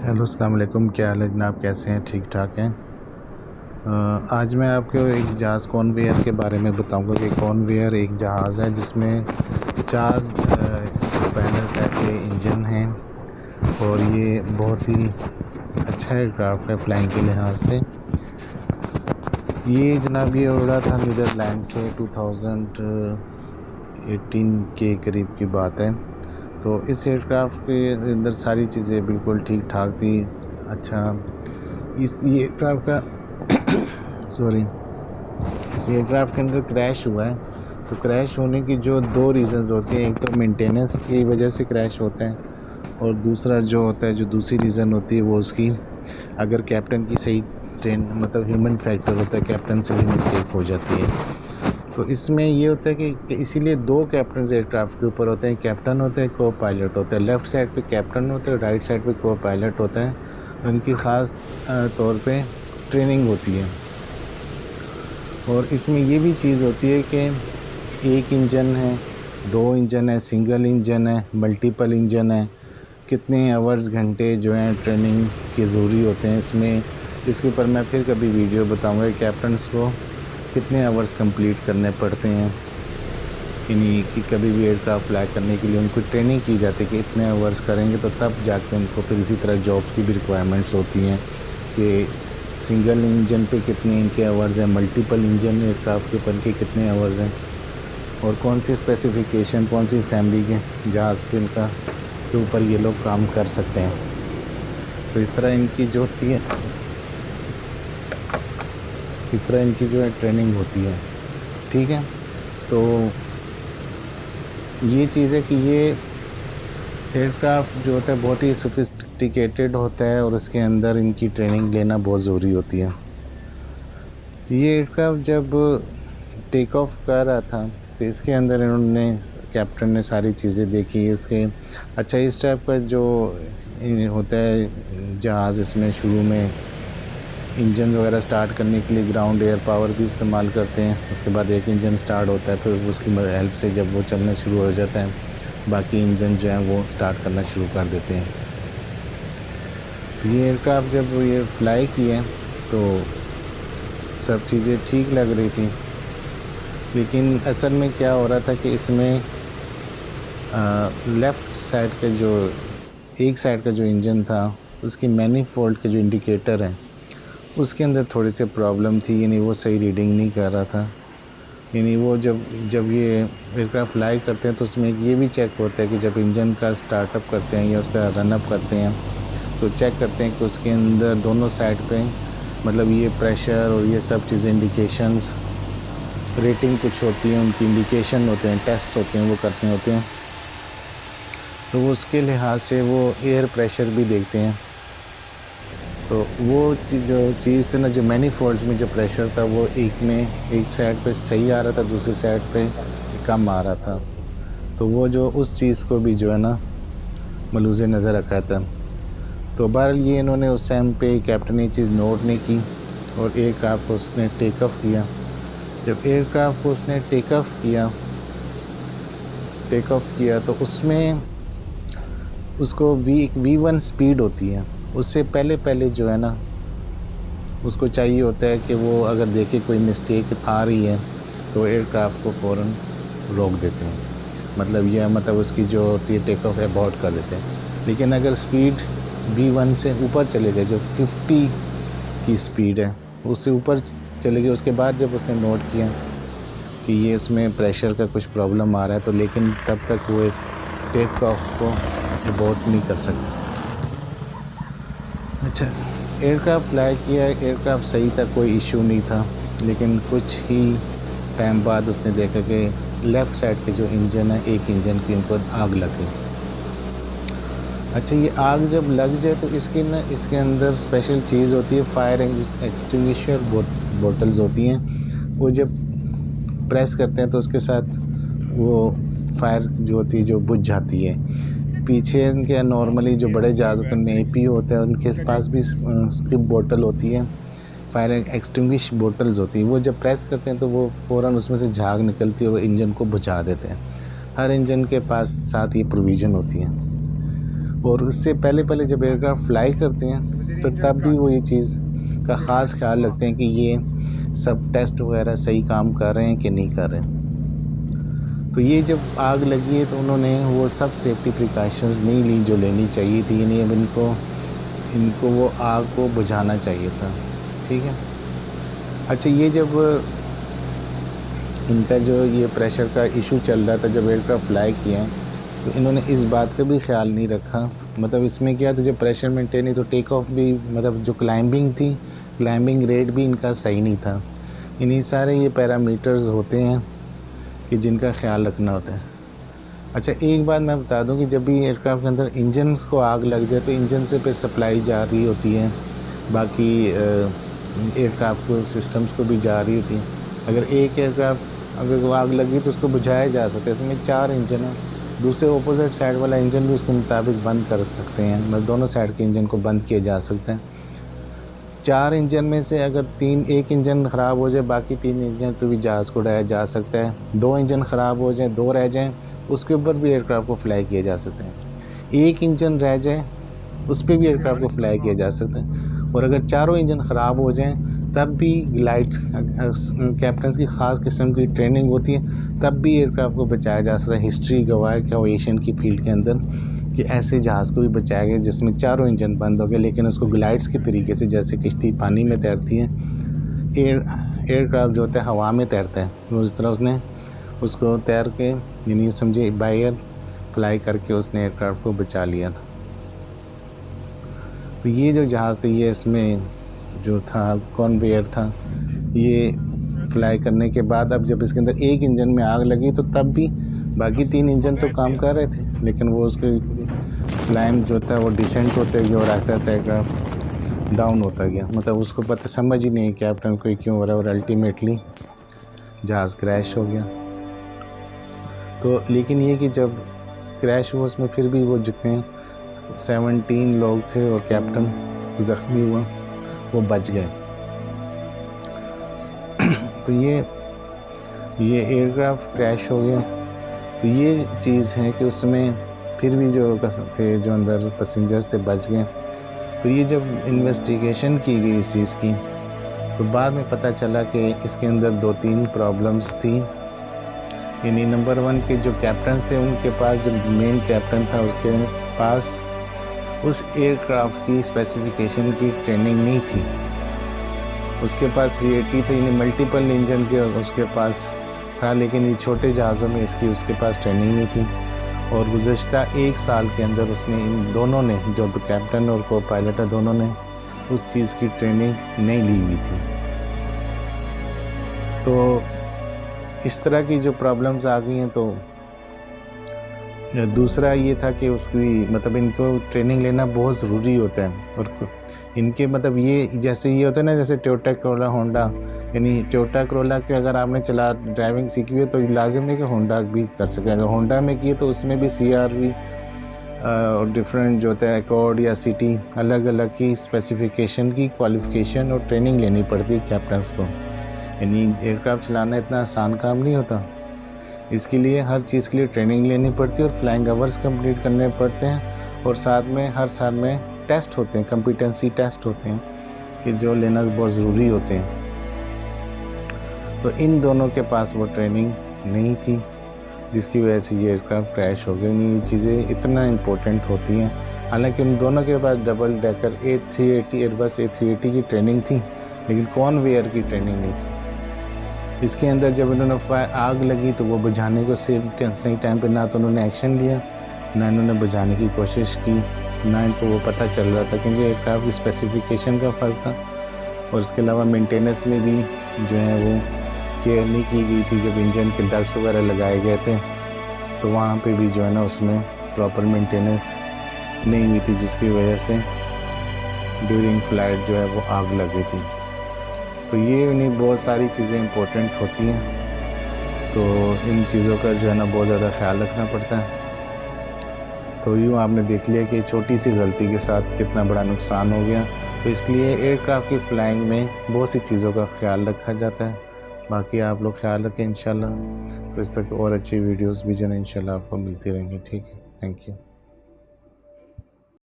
Hello अस्सलाम वालेकुम। क्या हाल है जनाब, कैसे हैं? ठीक ठाक हैं। आज मैं आपको एक जहाज़ कॉन्वेयर के बारे में बताऊंगा कि कॉन्वेयर एक जहाज़ है जिसमें चार प्रोपेलर टाइप के इंजन हैं और ये बहुत ही अच्छा एयरक्राफ्ट है फ्लाइंग के लिहाज से। ये जनाब ये उड़ा था नीदरलैंड से 2018 के करीब की बात है। तो इस एयरक्राफ्ट के अंदर सारी चीज़ें बिल्कुल ठीक ठाक थी। अच्छा, ये एयरक्राफ्ट का सॉरी इस एयरक्राफ्ट के अंदर क्रैश हुआ है। तो क्रैश होने की जो दो रीज़न्स होती हैं, एक तो मेंटेनेंस की वजह से क्रैश होता है और दूसरा जो होता है, जो दूसरी रीज़न होती है वो उसकी अगर कैप्टन की सही ट्रेन मतलब ह्यूमन फैक्टर होता है, कैप्टन से भी मिस्टेक हो जाती है। तो इसमें ये होता है कि इसीलिए दो कैप्टन एयरक्राफ्ट के ऊपर होते हैं, कैप्टन होता है, को पायलट होता है। लेफ़्ट साइड पे कैप्टन होता है, राइट साइड पे को पायलट होता है। उनकी ख़ास तौर पे ट्रेनिंग होती है। और इसमें ये भी चीज़ होती है कि एक इंजन है, दो इंजन है, सिंगल इंजन है, मल्टीपल इंजन है, कितने आवर्स घंटे जो हैं ट्रेनिंग के ज़रूरी होते हैं इसमें। इसके ऊपर मैं फिर कभी वीडियो बताऊंगा कैप्टन्स को कितने आवर्स कंप्लीट करने पड़ते हैं। इन्हीं की कभी भी एयरक्राफ्ट फ्लाई करने के लिए उनको ट्रेनिंग की जाती है कि इतने आवर्स करेंगे तो तब जाके उनको फिर इसी तरह जॉब्स की भी रिक्वायरमेंट्स होती हैं कि सिंगल इंजन पे कितने इनके आवर्स हैं, मल्टीपल इंजन एयरक्राफ्ट के ऊपर के कितने आवर्स हैं और कौन सी स्पेसिफिकेशन, कौन सी फैमिली के जहाज़ पे इनका के ऊपर ये लोग काम कर सकते हैं। तो इस तरह इनकी जो होती है, इस तरह इनकी जो है ट्रेनिंग होती है। ठीक है, तो ये चीज़ है कि ये एयरक्राफ्ट जो होता है बहुत ही सोफिस्टिकेटेड होता है और उसके अंदर इनकी ट्रेनिंग लेना बहुत ज़रूरी होती है। तो ये एयरक्राफ्ट जब टेक ऑफ कर रहा था तो इसके अंदर इन्होंने कैप्टन ने सारी चीज़ें देखी उसके। अच्छा, इस टाइप का जो होता है जहाज़, इसमें शुरू में इंजन वगैरह स्टार्ट करने के लिए ग्राउंड एयर पावर भी इस्तेमाल करते हैं। उसके बाद एक इंजन स्टार्ट होता है, फिर उसकी हेल्प से जब वो चलना शुरू हो जाता है बाकी इंजन जो हैं वो स्टार्ट करना शुरू कर देते हैं। तो ये एयरक्राफ्ट जब ये फ्लाई किए तो सब चीज़ें ठीक लग रही थी, लेकिन असल में क्या हो रहा था कि इसमें लेफ़्ट साइड का जो एक साइड का जो इंजन था उसकी मैनीफोल्ड के जो इंडिकेटर हैं उसके अंदर थोड़ी सी प्रॉब्लम थी, यानी वो सही रीडिंग नहीं कर रहा था। यानी वो जब जब ये एयरक्राफ्ट फ्लाई करते हैं तो उसमें ये भी चेक होता है कि जब इंजन का स्टार्टअप करते हैं या उसका रनअप करते हैं तो चेक करते हैं कि उसके अंदर दोनों साइड पे मतलब ये प्रेशर और ये सब चीज़ें इंडिकेशंस, रेटिंग कुछ होती है, उनकी इंडिकेशन होते हैं, टेस्ट होते हैं, वो करते होते हैं। तो वो उसके लिहाज से वो एयर प्रेशर भी देखते हैं। तो वो जो चीज़ थी ना, जो मैनीफोल्ड्स में जो प्रेशर था वो एक साइड पे सही आ रहा था, दूसरी साइड पे कम आ रहा था। तो वो जो उस चीज़ को भी जो है ना मलूज़े नज़र रखा था। तो बहरहाल ये इन्होंने उस टाइम पे कैप्टन ने चीज़ नोट नहीं की और एयरक्राफ्ट को उसने टेक ऑफ किया। जब एयरक्राफ्ट को उसने टेक ऑफ किया तो उसमें उसको V1 स्पीड होती है। उससे पहले जो है ना उसको चाहिए होता है कि वो अगर देखे कोई मिस्टेक आ रही है तो एयरक्राफ्ट को फ़ौरन रोक देते हैं। मतलब उसकी जो होती है टेक ऑफ अबॉर्ट कर देते हैं। लेकिन अगर स्पीड V1 से ऊपर चले जाए, जो 50 की स्पीड है उससे ऊपर चले गए, उसके बाद जब उसने नोट किया कि ये इसमें प्रेशर का कुछ प्रॉब्लम आ रहा है तो लेकिन तब तक वो टेक ऑफ को अबॉर्ट नहीं कर सकते। अच्छा, एयरक्राफ्ट फ्लाई किया, एयरक्राफ्ट सही था, कोई इशू नहीं था। लेकिन कुछ ही टाइम बाद उसने देखा कि लेफ़्ट साइड के जो इंजन है, एक इंजन के ऊपर आग लग गई। अच्छा, ये आग जब लग जाए तो इसके अंदर स्पेशल चीज़ होती है, फायर एक्सटिंग्विशर बोटल्स होती हैं। वो जब प्रेस करते हैं तो उसके साथ वो फायर जो होती है जो बुझ जाती है। पीछे इनके नॉर्मली जो बड़े जहाज़ होते हैं उनमें APU होता है, उनके पास भी स्क्रिप बोतल होती है, फायर एक्सटिंग्विश बोटल्स होती है। वो जब प्रेस करते हैं तो वो फ़ौरन उसमें से झाग निकलती है और इंजन को बुझा देते हैं। हर इंजन के पास साथ ये प्रोविज़न होती है। और उससे पहले जब एयरक्राफ्ट फ्लाई करते हैं तो तब भी वो ये चीज़ का ख़ास ख्याल रखते हैं कि ये सब टेस्ट वगैरह सही काम कर रहे हैं कि नहीं कर रहे हैं। तो ये जब आग लगी है तो उन्होंने वो सब सेफ्टी प्रिकॉशंस नहीं ली जो लेनी चाहिए थी, यानी अब इनको वो आग को बुझाना चाहिए था। ठीक है। अच्छा, ये जब इनका जो ये प्रेशर का इशू चल रहा था जब एयरक्राफ्ट फ्लाई किया है, तो इन्होंने इस बात का भी ख्याल नहीं रखा। मतलब इसमें क्या था, जब प्रेशर मेंटेन है तो टेक ऑफ भी, मतलब जो क्लाइंबिंग थी, क्लाइंबिंग रेट भी इनका सही नहीं था। इन्हीं सारे ये पैरामीटर्स होते हैं कि जिनका ख्याल रखना होता है। अच्छा, एक बात मैं बता दूं कि जब भी एयरक्राफ्ट के अंदर इंजन को आग लग जाए तो इंजन से फिर सप्लाई जा रही होती है, बाकी एयरक्राफ्ट को सिस्टम्स को भी जा रही होती है। अगर एक एयरक्राफ्ट अगर आग लगी तो उसको बुझाया जा सकता है। इसमें 4 इंजन है, दूसरे ऑपोजिट साइड वाला इंजन भी उसके मुताबिक बंद कर सकते हैं, मतलब दोनों साइड के इंजन को बंद किया जा सकता है। 4 इंजन में से अगर एक इंजन ख़राब हो जाए, बाकी 3 इंजन पर भी जहाज़ को उड़ाया जा सकता है। 2 इंजन ख़राब हो जाए, 2 रह जाएँ, उसके ऊपर भी एयरक्राफ्ट को फ्लाई किया जा सकता है। एक इंजन रह जाए, उस पर भी एयरक्राफ्ट को फ्लाई किया जा सकता है। और अगर चारों इंजन ख़राब हो जाएं तब भी ग्लाइड कैप्टन की ख़ास किस्म की ट्रेनिंग होती है, तब भी एयरक्राफ्ट को बचाया जा सकता है। हिस्ट्री गवाह है कि एविएशन की फील्ड के अंदर कि ऐसे जहाज़ को भी बचाया गया जिसमें चारों इंजन बंद हो गए, लेकिन उसको ग्लाइड्स के तरीके से, जैसे किश्ती पानी में तैरती है, एयरक्राफ्ट जो होता है हवा में तैरता है, उस तरह उसने उसको तैर के, यानी समझे बाय एयर फ्लाई करके उसने एयरक्राफ्ट को बचा लिया था। तो ये जो जहाज़ था, ये इसमें जो था कॉन्वेयर था, ये फ्लाई करने के बाद अब जब इसके अंदर एक इंजन में आग लगी तो तब भी बाकी 3 इंजन तो काम कर रहे थे, लेकिन वो उसके क्लाइम जो था वो डिसेंट होते गया और आहिस्ता आहिस्ता एयरक्राफ्ट डाउन होता गया। मतलब उसको पता समझ ही नहीं कैप्टन को क्यों हो रहा है, और अल्टीमेटली जहाज़ क्रैश हो गया। तो लेकिन ये कि जब क्रैश हुआ उसमें फिर भी वो जितने 17 लोग थे और कैप्टन ज़ख्मी हुआ, वो बच गए। तो ये एयरक्राफ्ट क्रैश हो गया। तो ये चीज़ है कि उसमें फिर भी जो थे, जो अंदर पैसेंजर्स थे, बच गए। तो ये जब इन्वेस्टिगेशन की गई इस चीज़ की, तो बाद में पता चला कि इसके अंदर 2-3 प्रॉब्लम्स थी। यानी नंबर 1 के जो कैप्टन थे, उनके पास, जो मेन कैप्टन था उसके पास उस एयरक्राफ्ट की स्पेसिफिकेशन की ट्रेनिंग नहीं थी। उसके पास 380 थे, यानी मल्टीपल इंजन के उसके पास था, लेकिन ये छोटे जहाज़ों में इसकी उसके पास ट्रेनिंग नहीं थी। और गुज़श्ता 1 साल के अंदर उसने, इन दोनों ने, जो तो कैप्टन और को पायलट है, दोनों ने उस चीज़ की ट्रेनिंग नहीं ली हुई थी। तो इस तरह की जो प्रॉब्लम्स आ गई हैं, तो दूसरा ये था कि उसकी, मतलब इनको ट्रेनिंग लेना बहुत ज़रूरी होता है। और इनके मतलब ये, जैसे ये होता है ना, जैसे टोयोटा करोला, होंडा, यानी टोयोटा करोला के अगर आपने ड्राइविंग सीखी है तो लाजिम नहीं कि होंडा भी कर सके। अगर होंडा में की तो उसमें भी CRV और डिफरेंट जो होता है अकॉर्ड या सिटी, अलग अलग की स्पेसिफिकेशन की क्वालिफ़िकेशन और ट्रेनिंग लेनी पड़ती है कैप्टन्स को। यानी एयरक्राफ्ट चलाना इतना आसान काम नहीं होता, इसके लिए हर चीज़ के लिए ट्रेनिंग लेनी पड़ती है और फ्लाइंग आवर्स कंप्लीट करने पड़ते हैं। और साथ में हर साल में टेस्ट होते हैं, कॉम्पिटेंसी टेस्ट होते हैं, कि जो लेना बहुत ज़रूरी होते हैं। तो इन दोनों के पास वो ट्रेनिंग नहीं थी, जिसकी वजह से ये एयरक्राफ्ट क्रैश हो गया। ये चीज़ें इतना इम्पोर्टेंट होती हैं। हालांकि उन दोनों के पास double decker A380 Airbus A380 की ट्रेनिंग थी, लेकिन कॉन्वेयर की ट्रेनिंग नहीं थी। इसके अंदर जब इन्होंने आग लगी तो वो बुझाने को सही टाइम पे ना तो उन्होंने एक्शन लिया, ना इन्होंने बुझाने की कोशिश की, ना इनको वो पता चल रहा था, क्योंकि एयरक्राफ्ट की स्पेसिफिकेशन का फ़र्क था। और इसके अलावा मेंटेनेंस में भी जो है वो केयर नहीं की गई थी। जब इंजन के डक्ट्स वगैरह लगाए गए थे तो वहाँ पे भी जो है ना उसमें प्रॉपर मेंटेनेंस नहीं हुई थी, जिसकी वजह से ड्यूरिंग फ्लाइट जो है वो आग लगी थी। तो ये नहीं, बहुत सारी चीज़ें इंपॉर्टेंट होती हैं, तो इन चीज़ों का जो है ना बहुत ज़्यादा ख्याल रखना पड़ता है। तो यूँ आपने देख लिया कि छोटी सी गलती के साथ कितना बड़ा नुकसान हो गया। तो इसलिए एयरक्राफ्ट की फ़्लाइंग में बहुत सी चीज़ों का ख्याल रखा जाता है। बाकी आप लोग ख्याल रखें इंशाल्लाह। तो इस तरह और अच्छी वीडियोज़ भी जो है इंशाल्लाह आपको मिलती रहेंगी। ठीक है, थैंक यू।